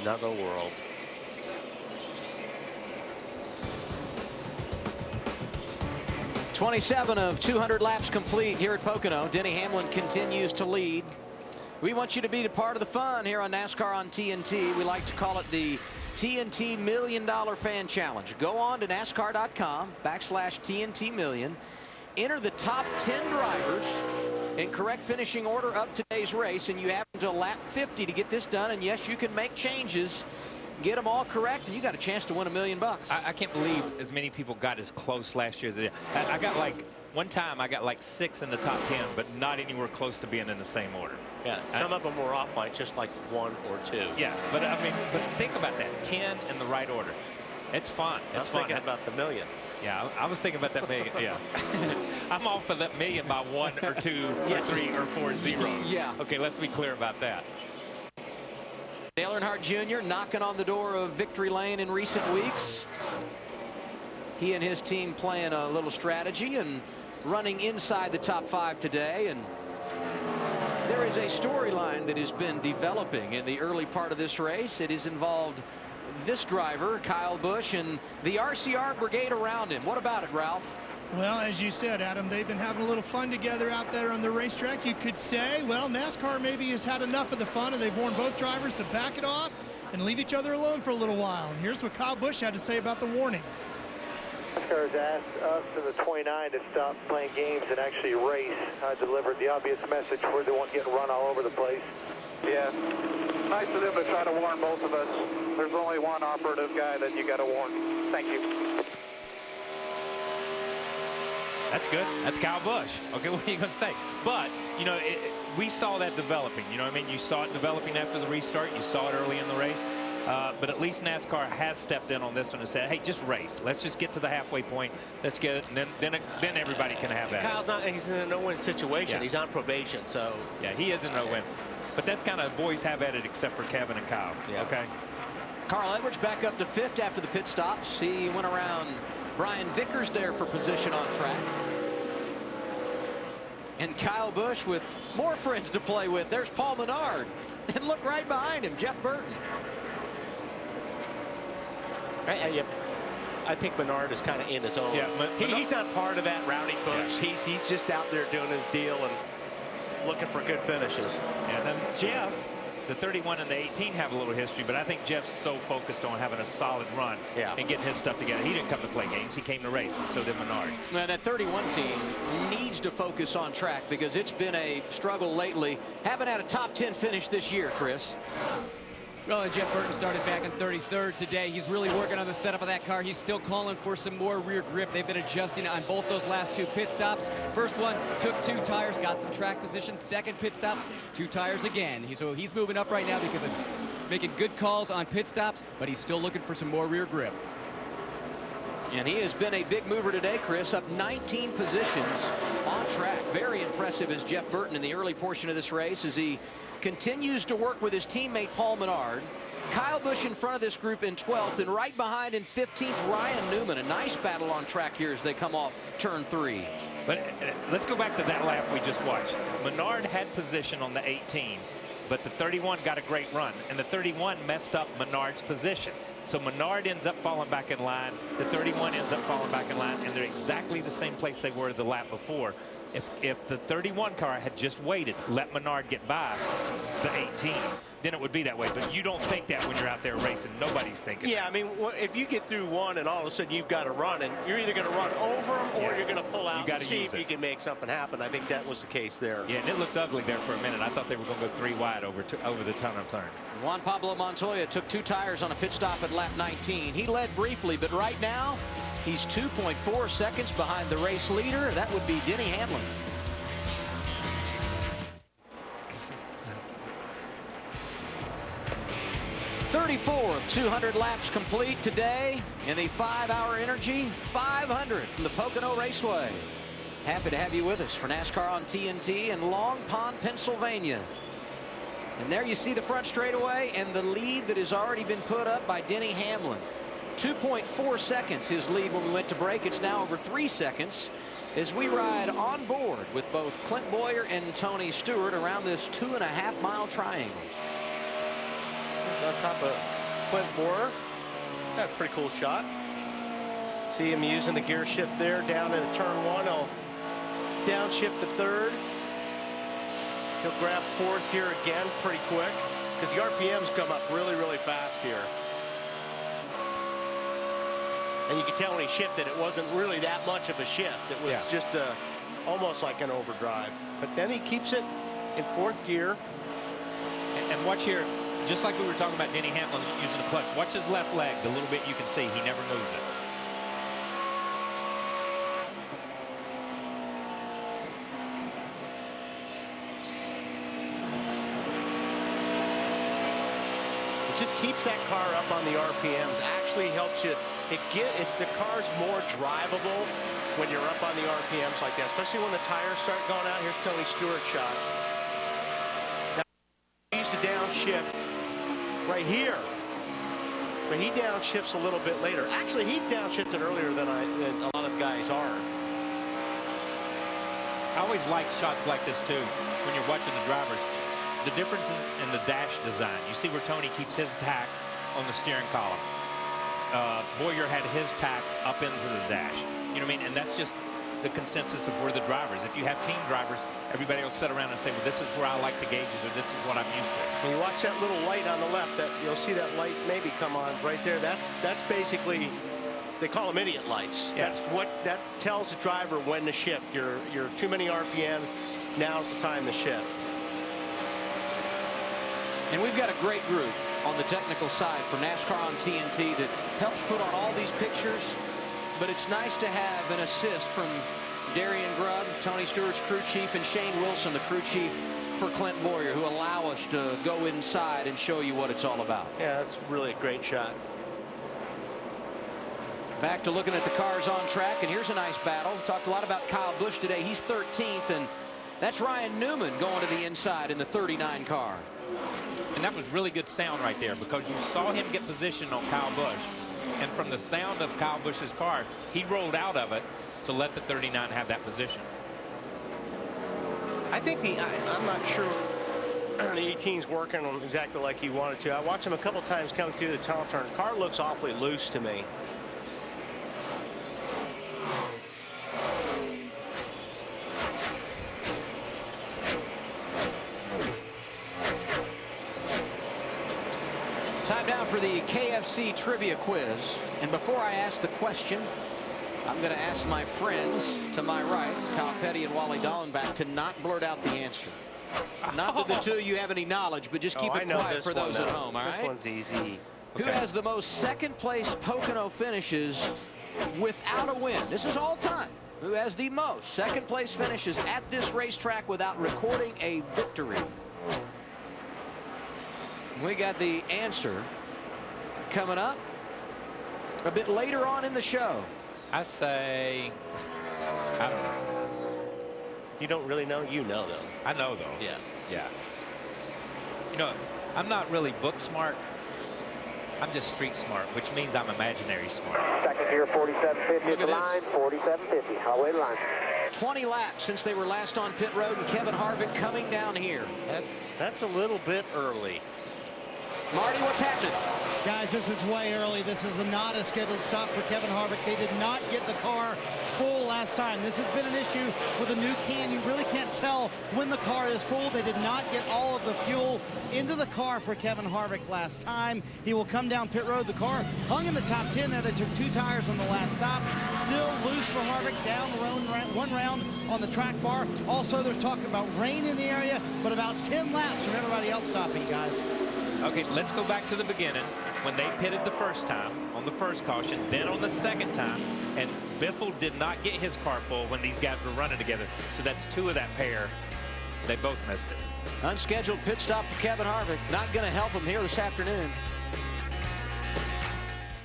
another world. .27 of 200 laps complete here at Pocono. Denny Hamlin continues to lead. We want you to be a part of the fun here on NASCAR on TNT. We like to call it the TNT $1 Million Fan Challenge. Go on to NASCAR.com/TNT Million. Enter the top 10 drivers in correct finishing order of today's race, and you have until lap 50 to get this done. And yes, you can make changes, get them all correct, and you got a chance to win $1 million. I can't believe as many people got as close last year as they did. I got like, one time I got like 6 in the top 10, but not anywhere close to being in the same order. Yeah, some of them were off by just like 1 or 2. Yeah, but I mean, but think about that, 10 in the right order. It's fun. It's fun. Thinking about the million. Yeah, I was thinking about that million. Yeah, I'm all for that million by 1 or 2 or 3 or 4 zeros. Yeah. Okay, let's be clear about that. Dale Earnhardt Jr. knocking on the door of victory lane in recent weeks. He and his team playing a little strategy and running inside the top 5 today. And there is a storyline that has been developing in the early part of this race. It has involved this driver, Kyle Busch, and the RCR brigade around him. What about it, Ralph? Well, as you said, Adam, they've been having a little fun together out there on the racetrack. You could say, well, NASCAR maybe has had enough of the fun, and they've warned both drivers to back it off and leave each other alone for a little while. And here's what Kyle Busch had to say about the warning. NASCAR has asked us and the 29 to stop playing games and actually race. I delivered the obvious message where they won't get run all over the place. Yeah, nice of them to try to warn both of us. There's only one operative guy that you got to warn. Thank you. That's good. That's Kyle Busch. Okay, what are you going to say? But, you know, we saw that developing. You know what I mean? You saw it developing after the restart. You saw it early in the race. But at least NASCAR has stepped in on this one and said, hey, just race. Let's just get to the halfway point. Let's get it. And then everybody can have that. Kyle's not, he's in a no-win situation. Yeah. He's on probation, so. Yeah, he is in a no-win. But that's kind of boys have at it except for Kevin and Kyle. Yeah. Okay. Carl Edwards back up to 5th after the pit stops. He went around Brian Vickers there for position on track. And Kyle Busch with more friends to play with. There's Paul Menard. And look right behind him, Jeff Burton. I think Menard is kind of in his own. Yeah, he's not part of that rowdy push. Yeah. He's just out there doing his deal and looking for good finishes. And then Jeff, the 31 and the 18 have a little history, but I think Jeff's so focused on having a solid run and getting his stuff together. He didn't come to play games. He came to race, and so did Menard. Now, that 31 team needs to focus on track because it's been a struggle lately. Haven't had a top 10 finish this year, Chris. Well, Jeff Burton started back in 33rd today. He's really working on the setup of that car. He's still calling for some more rear grip. They've been adjusting on both those last 2 pit stops. First one took 2 tires, got some track position. Second pit stop, 2 tires again. So he's moving up right now because of making good calls on pit stops, but he's still looking for some more rear grip. And he has been a big mover today, Chris, up 19 positions on track. Very impressive as Jeff Burton in the early portion of this race as he continues to work with his teammate Paul Menard. Kyle Busch in front of this group in 12th, and right behind in 15th, Ryan Newman. A nice battle on track here as they come off turn 3. But let's go back to that lap we just watched. Menard had position on the 18, but the 31 got a great run, and the 31 messed up Menard's position. So Menard ends up falling back in line. The 31 ends up falling back in line, and they're exactly the same place they were the lap before. If the 31 car had just waited, let Menard get by the 18, then it would be that way. But you don't think that when you're out there racing. Nobody's thinking Yeah, I mean, if you get through one and all of a sudden you've got to run, and you're either going to run over them or you're going to pull out and see if you can make something happen. I think that was the case there. Yeah, and it looked ugly there for a minute. I thought they were going to go 3 wide over the tunnel turn. Juan Pablo Montoya took 2 tires on a pit stop at lap 19. He led briefly, but right now he's 2.4 seconds behind the race leader. That would be Denny Hamlin. .34 of 200 laps complete today in the 5-hour energy 500 from the Pocono Raceway. Happy to have you with us for NASCAR on TNT in Long Pond, Pennsylvania. And there you see the front straightaway and the lead that has already been put up by Denny Hamlin. 2.4 seconds his lead when we went to break. It's now over 3 seconds as we ride on board with both Clint Boyer and Tony Stewart around this 2.5-mile triangle. on top of Clint Boyer. That's a pretty cool shot. See him using the gear shift there down into turn 1. He'll downshift the 3rd. He'll grab 4th here again pretty quick because the RPMs come up really, really fast here. And you can tell when he shifted, it wasn't really that much of a shift. It was just almost like an overdrive. But then he keeps it in 4th gear. And watch here, just like we were talking about Denny Hamlin using the clutch. Watch his left leg. The little bit you can see, he never moves it. It just keeps that car up on the RPMs. Actually helps you. The car's more drivable when you're up on the RPMs like that, especially when the tires start going out. Here's Tony Stewart's shot. Now, he used to downshift right here, but he downshifts a little bit later. Actually, he downshifted earlier than a lot of guys are. I always like shots like this too when you're watching the drivers. The difference in the dash design. You see where Tony keeps his tack on the steering column. Boyer had his tack up into the dash. You know what I mean? And that's just the consensus of where the drivers. If you have team drivers, everybody will sit around and say, well, this is where I like the gauges, or this is what I'm used to. When you watch that little light on the left, that you'll see that light maybe come on right there. That's basically, they call them idiot lights. Yeah. That tells the driver when to shift. You're too many RPMs. Now's the time to shift. And we've got a great group on the technical side for NASCAR on TNT that helps put on all these pictures. But it's nice to have an assist from Darian Grubb, Tony Stewart's crew chief, and Shane Wilson, the crew chief for Clint Boyer, who allow us to go inside and show you what it's all about. Yeah, that's really a great shot. Back to looking at the cars on track, and here's a nice battle. Talked a lot about Kyle Busch today. He's 13th, and that's Ryan Newman going to the inside in the 39 car. And that was really good sound right there, because you saw him get positioned on Kyle Busch. And from the sound of Kyle Busch's car, he rolled out of it to let the 39 have that position. I think I'm not sure the 18's working on exactly like he wanted to. I watched him a couple times coming through the tunnel turn. The car looks awfully loose to me. Time now for the KFC trivia quiz. And before I ask the question, I'm going to ask my friends to my right, Kyle Petty and Wally Dallenbach, to not blurt out the answer. Not that the two of you have any knowledge, but just keep it quiet for those at home, all right? This one's easy. Who has the most second-place Pocono finishes without a win? This is all time. Who has the most second-place finishes at this racetrack without recording a victory? We got the answer coming up a bit later on in the show. I say, I don't know. You don't really know? You know, though. I know, though. Yeah. Yeah. You know, I'm not really book smart. I'm just street smart, which means I'm imaginary smart. Second gear, 4750 at the line, 4750, highway line. 20 laps since they were last on pit road, and Kevin Harvick coming down here. That's a little bit early. Marty, what's happening? Guys, this is way early. This is not a scheduled stop for Kevin Harvick. They did not get the car full last time. This has been an issue with a new can. You really can't tell when the car is full. They did not get all of the fuel into the car for Kevin Harvick last time. He will come down pit road. The car hung in the top 10 there. They took 2 tires on the last stop. Still loose for Harvick down the road, one round on the track bar. Also, they're talking about rain in the area, but about 10 laps from everybody else stopping, guys. Okay, let's go back to the beginning when they pitted the first time on the first caution, then on the second time, and Biffle did not get his car full when these guys were running together. So that's 2 of that pair. They both missed it. Unscheduled pit stop for Kevin Harvick. Not going to help him here this afternoon.